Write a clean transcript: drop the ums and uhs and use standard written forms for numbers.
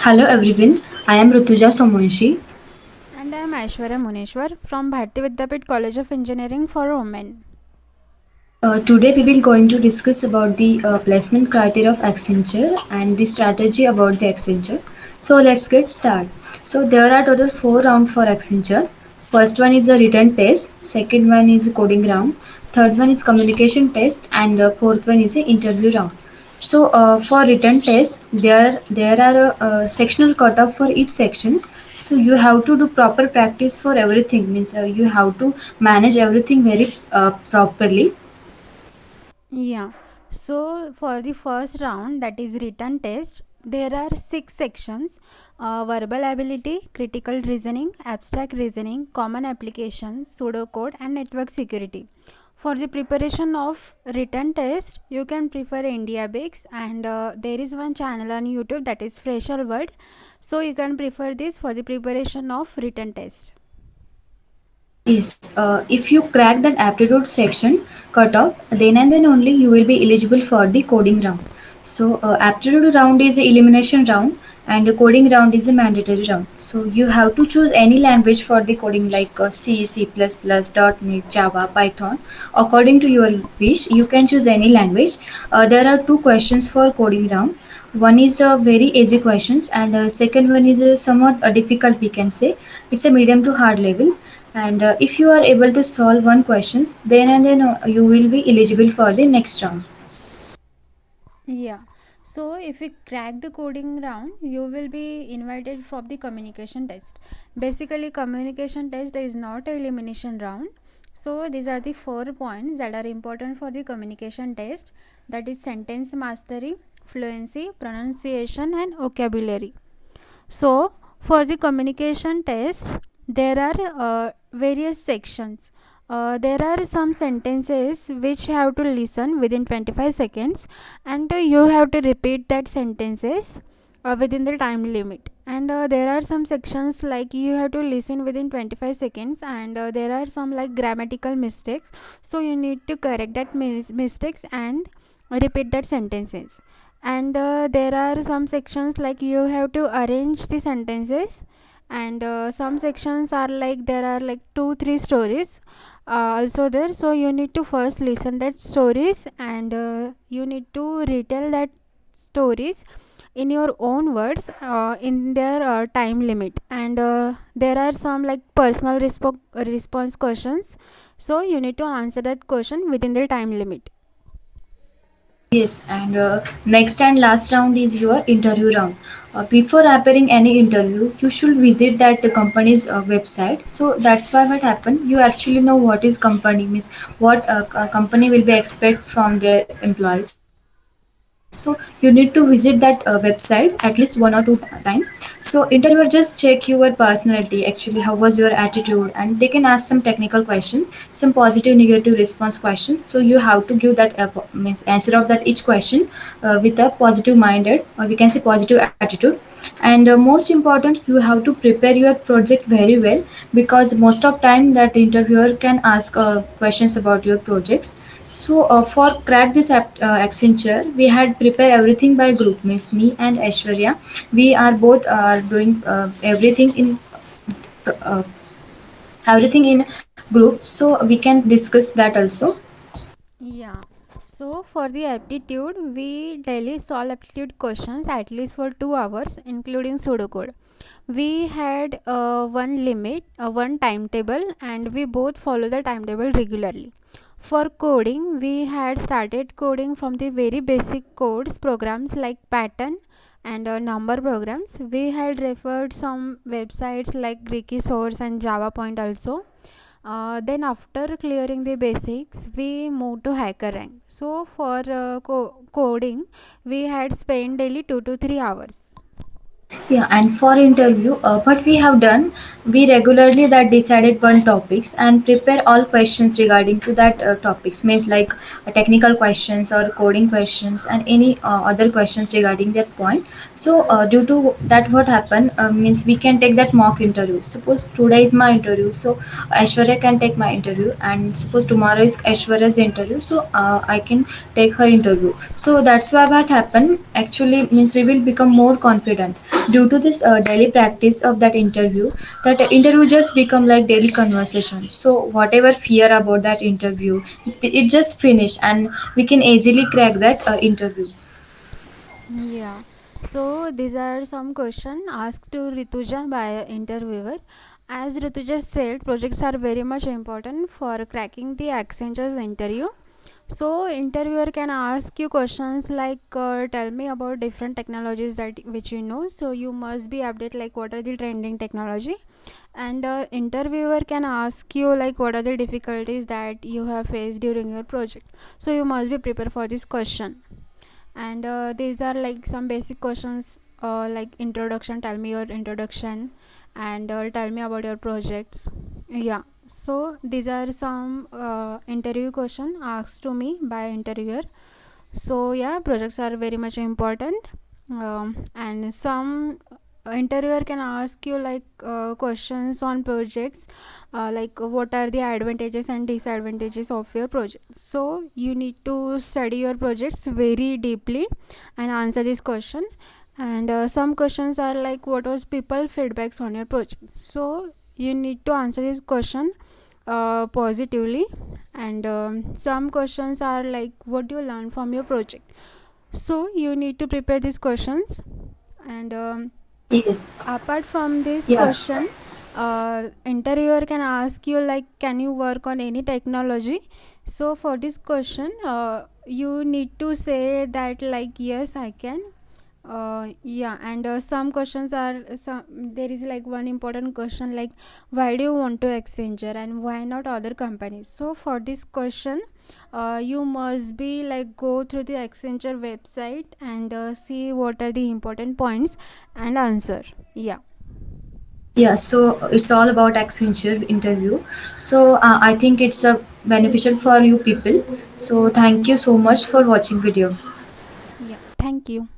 Hello everyone, I am Rutuja Somunshi. And I am Aishwarya Muneshwar from Bharati Vidyapit College of Engineering for Women. Today we will going to discuss about the placement criteria of Accenture and the strategy about the Accenture. So let's get started. So there are total four rounds for Accenture. First one is a written test, second one is a coding round, third one is communication test, and fourth one is a interview round. So for written test, there are a sectional cutoff for each section. So you have to do proper practice for everything. Means you have to manage everything very properly. Yeah. So for the first round, that is written test, there are six sections: verbal ability, critical reasoning, abstract reasoning, common applications, pseudocode, and network security. For the preparation of written test, you can prefer IndiaBix, and there is one channel on YouTube, that is Fresher World. So you can prefer this for the preparation of written test. Yes, if you crack that aptitude section cutoff, then and then only you will be eligible for the coding round. So, aptitude round is a elimination round, and the coding round is a mandatory round. So, you have to choose any language for the coding like C, C++, .NET, Java, Python. According to your wish, you can choose any language. There are two questions for coding round. One is a very easy questions, and second one is somewhat difficult. We can say it's a medium to hard level, and if you are able to solve one questions, then and then you will be eligible for the next round. Yeah. So if you crack the coding round, you will be invited for the communication test. Basically, communication test is not a elimination round. So these are the 4 points that are important for the communication test. That is sentence mastery, fluency, pronunciation, and vocabulary. So, for the communication test, there are various sections. There are some sentences which have to listen within 25 seconds, and you have to repeat that sentences within the time limit. And there are some sections like you have to listen within 25 seconds, and there are some like grammatical mistakes. So you need to correct that mistakes and repeat that sentences. And there are some sections like you have to arrange the sentences, and some sections are like there are like 2 3 stories also there. So you need to first listen that stories, and you need to retell that stories in your own words in their time limit. And there are some like personal response questions, so you need to answer that question within the time limit. Yes, and next and last round is your interview round. Before appearing any interview, you should visit that company's website. So that's why what happened. You actually know what is company means, what company will be expect from their employees. So you need to visit that website at least one or two time. So interviewer just check your personality. Actually, how was your attitude, and they can ask some technical questions, some positive, negative response questions. So you have to give that means answer of that each question with a positive minded, or we can say positive attitude. And most important, you have to prepare your project very well, because most of time that interviewer can ask questions about your projects. So for crack this Accenture, we had prepared everything by group. Means me and Aishwarya, we are both doing uh, everything in group. So we can discuss that also. Yeah. So for the aptitude, we daily solve aptitude questions at least for 2 hours, including pseudocode. We had one limit, one timetable, and we both follow the timetable regularly. For coding, we had started coding from the very basic codes programs like pattern and number programs. We had referred some websites like Greeky Source and Java Point also. Then after clearing the basics, we moved to HackerRank. So for coding, we had spent daily 2 to 3 hours. Yeah, and for interview, what we have done, we regularly that decided one topics and prepare all questions regarding to that topics. Means like technical questions or coding questions and any other questions regarding that point. So due to that, what happened means we can take that mock interview. Suppose today is my interview, so Aishwarya can take my interview, and suppose tomorrow is Aishwarya's interview, so I can take her interview. So that's why what happened actually means we will become more confident, Due to this daily practice of that interview just become like daily conversation. So whatever fear about that interview, it just finish, and we can easily crack that interview. Yeah. So these are some questions asked to Rituja by a interviewer. As Rituja said, projects are very much important for cracking the Accenture's interview. So interviewer can ask you questions like, tell me about different technologies that which you know. So you must be update like what are the trending technology, and interviewer can ask you like what are the difficulties that you have faced during your project. So you must be prepared for this question. And these are like some basic questions, like introduction, tell me your introduction, and tell me about your projects. Yeah, so these are some interview question asked to me by interviewer. So yeah, projects are very much important. And some interviewer can ask you like questions on projects, like what are the advantages and disadvantages of your project. So you need to study your projects very deeply and answer this question. And some questions are like what was people feedbacks on your project. So you need to answer this question positively. And some questions are like what do you learn from your project. So you need to prepare these questions. And Yes. apart from this Yeah. question, interviewer can ask you like can you work on any technology. So for this question, you need to say that like yes I can. Yeah, and some questions are some, there is like one important question like why do you want to Accenture and why not other companies. So for this question, you must be like go through the Accenture website and see what are the important points and answer. Yeah. Yeah, so it's all about Accenture interview. So I think it's beneficial for you people. So thank you so much for watching video. Yeah, thank you.